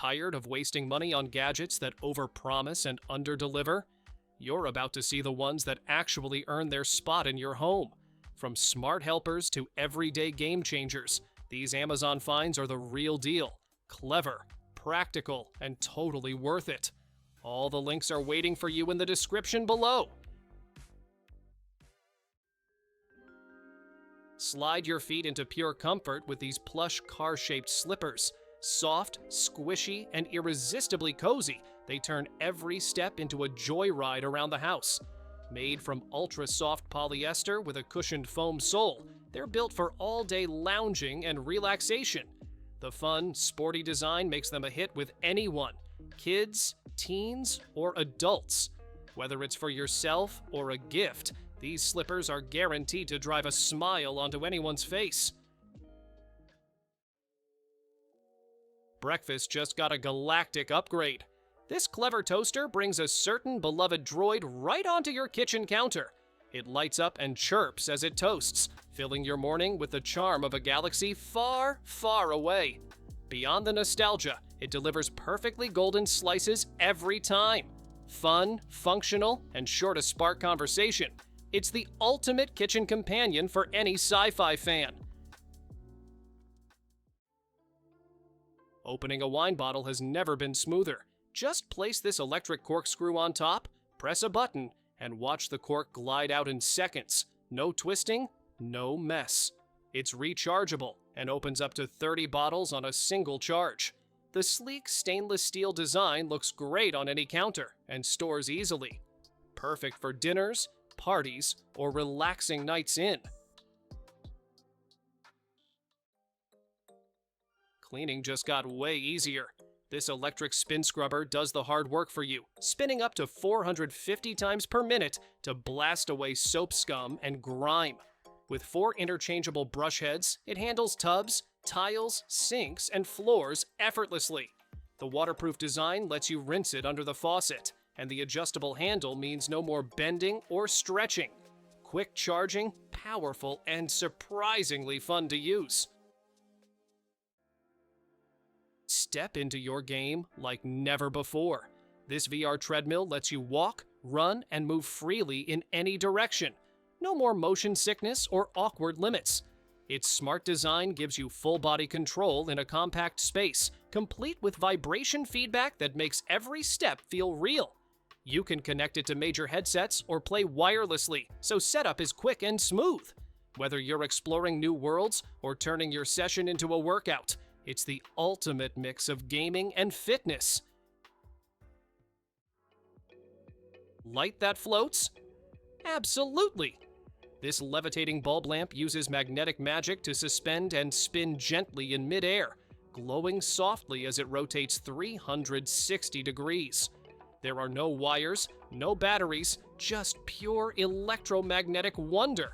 Tired of wasting money on gadgets that overpromise and underdeliver? You're about to see the ones that actually earn their spot in your home. From smart helpers to everyday game changers, these Amazon finds are the real deal. Clever, practical, and totally worth it. All the links are waiting for you in the description below. Slide your feet into pure comfort with these plush car-shaped slippers. Soft, squishy, and irresistibly cozy, they turn every step into a joyride around the house. Made from ultra-soft polyester with a cushioned foam sole, they're built for all-day lounging and relaxation. The fun, sporty design makes them a hit with anyone, kids, teens, or adults. Whether it's for yourself or a gift, these slippers are guaranteed to drive a smile onto anyone's face. Breakfast just got a galactic upgrade. This clever toaster brings a certain beloved droid right onto your kitchen counter. It lights up and chirps as it toasts, filling your morning with the charm of a galaxy far, far away. Beyond the nostalgia, it delivers perfectly golden slices every time. Fun, functional, and sure to spark conversation. It's the ultimate kitchen companion for any sci-fi fan. Opening a wine bottle has never been smoother. Just place this electric corkscrew on top, press a button, and watch the cork glide out in seconds. No twisting, no mess. It's rechargeable and opens up to 30 bottles on a single charge. The sleek stainless steel design looks great on any counter and stores easily. Perfect for dinners, parties, or relaxing nights in. Cleaning just got way easier. This electric spin scrubber does the hard work for you, spinning up to 450 times per minute to blast away soap scum and grime. With 4 interchangeable brush heads, it handles tubs, tiles, sinks, and floors effortlessly. The waterproof design lets you rinse it under the faucet, and the adjustable handle means no more bending or stretching. Quick charging, powerful, and surprisingly fun to use. Step into your game like never before. This VR treadmill lets you walk, run, and move freely in any direction. No more motion sickness or awkward limits. Its smart design gives you full body control in a compact space, complete with vibration feedback that makes every step feel real. You can connect it to major headsets or play wirelessly, so setup is quick and smooth. Whether you're exploring new worlds or turning your session into a workout, it's the ultimate mix of gaming and fitness. Light that floats? Absolutely! This levitating bulb lamp uses magnetic magic to suspend and spin gently in midair, glowing softly as it rotates 360 degrees. There are no wires, no batteries, just pure electromagnetic wonder.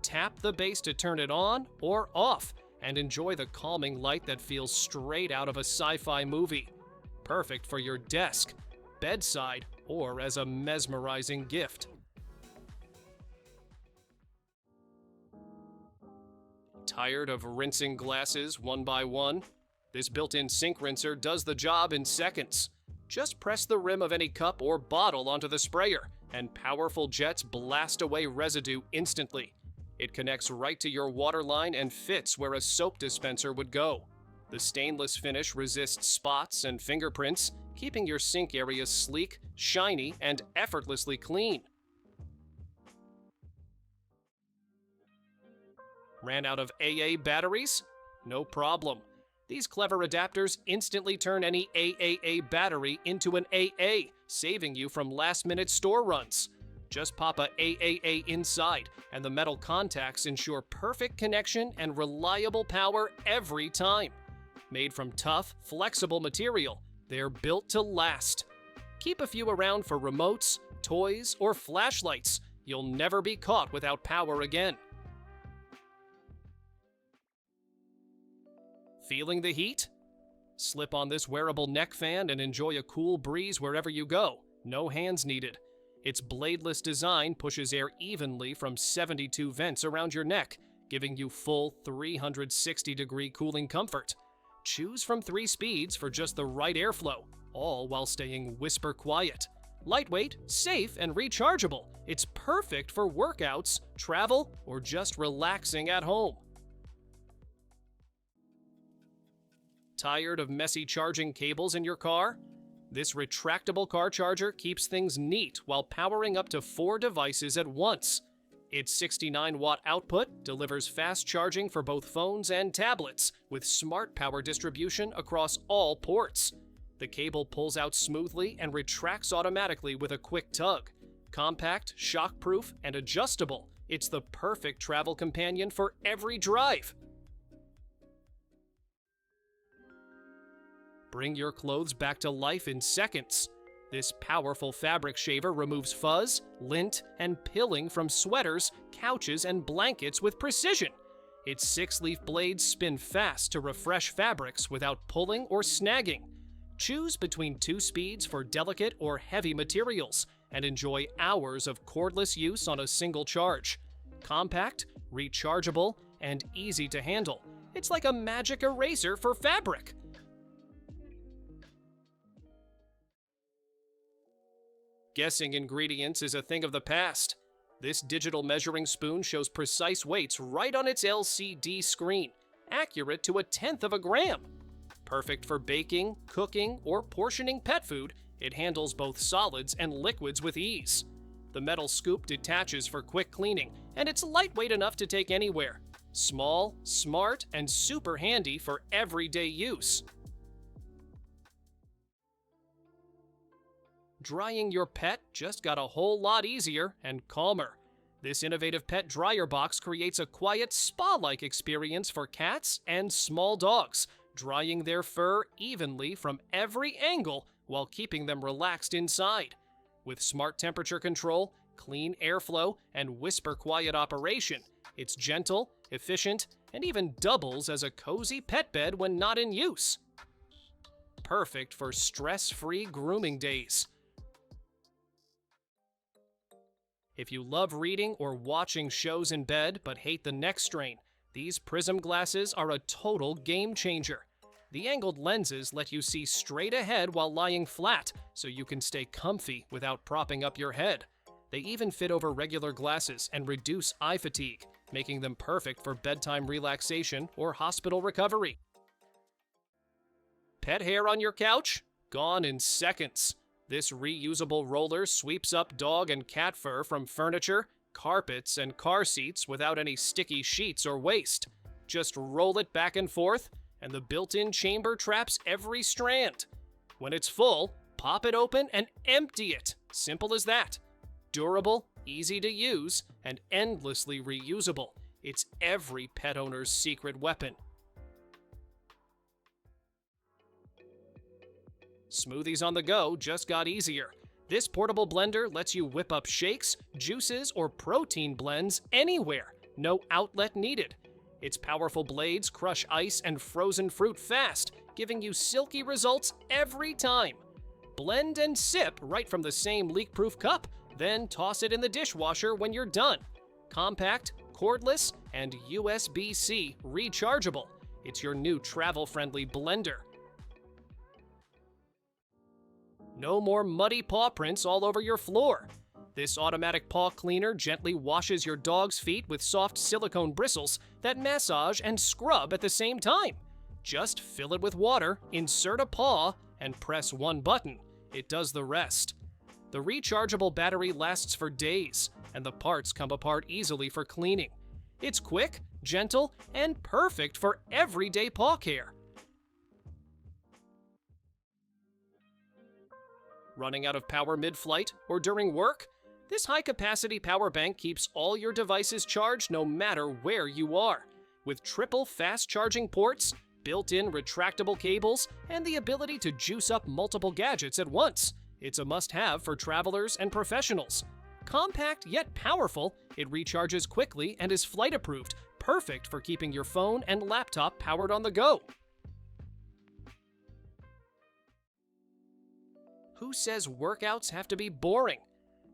Tap the base to turn it on or off, and enjoy the calming light that feels straight out of a sci-fi movie. Perfect for your desk, bedside, or as a mesmerizing gift. Tired of rinsing glasses one by one? This built-in sink rinser does the job in seconds. Just press the rim of any cup or bottle onto the sprayer, and powerful jets blast away residue instantly. It connects right to your water line and fits where a soap dispenser would go. The stainless finish resists spots and fingerprints, keeping your sink area sleek, shiny, and effortlessly clean. Ran out of AA batteries? No problem. These clever adapters instantly turn any AAA battery into an AA, saving you from last-minute store runs. Just pop a AAA inside, and the metal contacts ensure perfect connection and reliable power every time. Made from tough, flexible material, they're built to last. Keep a few around for remotes, toys, or flashlights. You'll never be caught without power again. Feeling the heat? Slip on this wearable neck fan and enjoy a cool breeze wherever you go. No hands needed. Its bladeless design pushes air evenly from 72 vents around your neck, giving you full 360-degree cooling comfort. Choose from 3 speeds for just the right airflow, all while staying whisper quiet. Lightweight, safe, and rechargeable. It's perfect for workouts, travel, or just relaxing at home. Tired of messy charging cables in your car? This retractable car charger keeps things neat while powering up to 4 devices at once. Its 69-watt output delivers fast charging for both phones and tablets, with smart power distribution across all ports. The cable pulls out smoothly and retracts automatically with a quick tug. Compact, shockproof, and adjustable, it's the perfect travel companion for every drive. Bring your clothes back to life in seconds. This powerful fabric shaver removes fuzz, lint, and pilling from sweaters, couches, and blankets with precision. Its 6-leaf blades spin fast to refresh fabrics without pulling or snagging. Choose between 2 speeds for delicate or heavy materials and enjoy hours of cordless use on a single charge. Compact, rechargeable, and easy to handle. It's like a magic eraser for fabric. Guessing ingredients is a thing of the past. This digital measuring spoon shows precise weights right on its LCD screen, accurate to 1/10 of a gram. Perfect for baking, cooking, or portioning pet food, it handles both solids and liquids with ease. The metal scoop detaches for quick cleaning, and it's lightweight enough to take anywhere. Small, smart, and super handy for everyday use. Drying your pet just got a whole lot easier and calmer. This innovative pet dryer box creates a quiet spa-like experience for cats and small dogs, drying their fur evenly from every angle while keeping them relaxed inside. With smart temperature control, clean airflow, and whisper-quiet operation, it's gentle, efficient, and even doubles as a cozy pet bed when not in use. Perfect for stress-free grooming days. If you love reading or watching shows in bed but hate the neck strain, these prism glasses are a total game changer. The angled lenses let you see straight ahead while lying flat, so you can stay comfy without propping up your head. They even fit over regular glasses and reduce eye fatigue, making them perfect for bedtime relaxation or hospital recovery. Pet hair on your couch? Gone in seconds. This reusable roller sweeps up dog and cat fur from furniture, carpets, and car seats without any sticky sheets or waste. Just roll it back and forth, and the built-in chamber traps every strand. When it's full, pop it open and empty it. Simple as that. Durable, easy to use, and endlessly reusable. It's every pet owner's secret weapon. Smoothies on the go just got easier. This portable blender lets you whip up shakes, juices, or protein blends anywhere. No outlet needed. Its powerful blades crush ice and frozen fruit fast, giving you silky results every time. Blend and sip right from the same leak-proof cup, then toss it in the dishwasher when you're done. Compact, cordless, and USB-C rechargeable. It's your new travel-friendly blender. No more muddy paw prints all over your floor. This automatic paw cleaner gently washes your dog's feet with soft silicone bristles that massage and scrub at the same time. Just fill it with water, insert a paw, and press one button. It does the rest. The rechargeable battery lasts for days, and the parts come apart easily for cleaning. It's quick, gentle, and perfect for everyday paw care. Running out of power mid-flight or during work? This high-capacity power bank keeps all your devices charged no matter where you are. With triple fast-charging ports, built-in retractable cables, and the ability to juice up multiple gadgets at once, it's a must-have for travelers and professionals. Compact yet powerful, it recharges quickly and is flight-approved, perfect for keeping your phone and laptop powered on the go. Who says workouts have to be boring?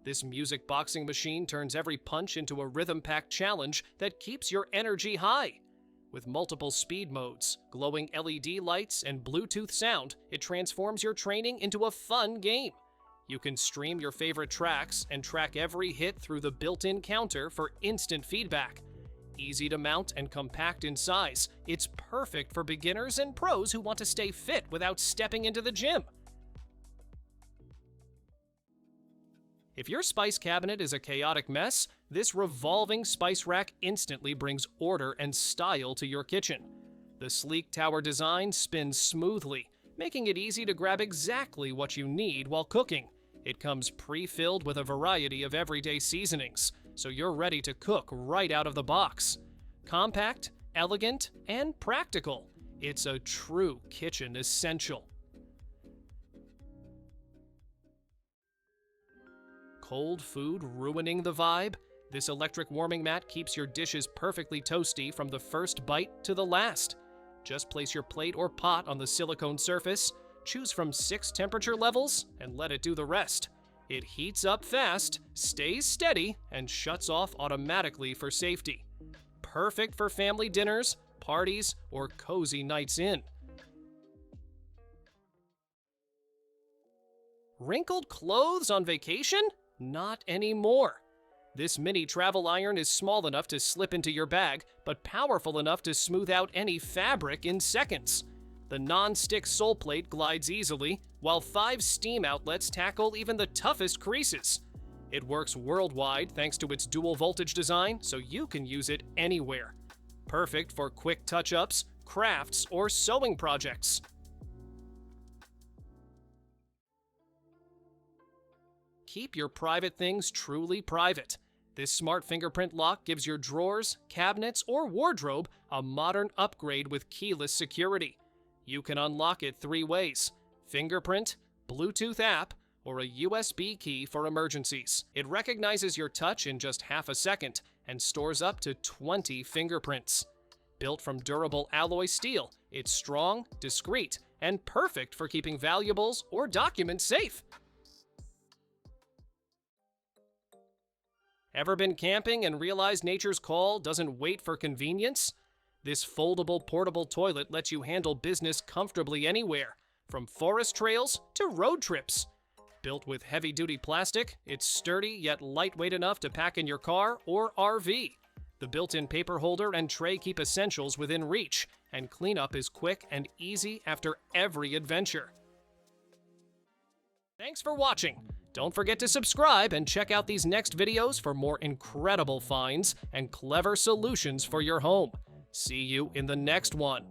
This music boxing machine turns every punch into a rhythm-packed challenge that keeps your energy high. With multiple speed modes, glowing LED lights, and Bluetooth sound, it transforms your training into a fun game. You can stream your favorite tracks and track every hit through the built-in counter for instant feedback. Easy to mount and compact in size, it's perfect for beginners and pros who want to stay fit without stepping into the gym. If your spice cabinet is a chaotic mess, this revolving spice rack instantly brings order and style to your kitchen. The sleek tower design spins smoothly, making it easy to grab exactly what you need while cooking. It comes pre-filled with a variety of everyday seasonings, so you're ready to cook right out of the box. Compact, elegant, and practical. It's a true kitchen essential. Cold food ruining the vibe? This electric warming mat keeps your dishes perfectly toasty from the first bite to the last. Just place your plate or pot on the silicone surface, choose from 6 temperature levels, and let it do the rest. It heats up fast, stays steady, and shuts off automatically for safety. Perfect for family dinners, parties, or cozy nights in. Wrinkled clothes on vacation? Not anymore. This mini travel iron is small enough to slip into your bag, but powerful enough to smooth out any fabric in seconds. The non-stick sole plate glides easily, while 5 steam outlets tackle even the toughest creases. It works worldwide thanks to its dual voltage design, so you can use it anywhere. Perfect for quick touch-ups, crafts, or sewing projects. Keep your private things truly private. This smart fingerprint lock gives your drawers, cabinets, or wardrobe a modern upgrade with keyless security. You can unlock it 3 ways: fingerprint, Bluetooth app, or a USB key for emergencies. It recognizes your touch in just half a second and stores up to 20 fingerprints. Built from durable alloy steel, it's strong, discreet, and perfect for keeping valuables or documents safe. Ever been camping and realized nature's call doesn't wait for convenience? This foldable portable toilet lets you handle business comfortably anywhere, from forest trails to road trips. Built with heavy-duty plastic, it's sturdy yet lightweight enough to pack in your car or RV. The built-in paper holder and tray keep essentials within reach, and cleanup is quick and easy after every adventure. Thanks for watching. Don't forget to subscribe and check out these next videos for more incredible finds and clever solutions for your home. See you in the next one.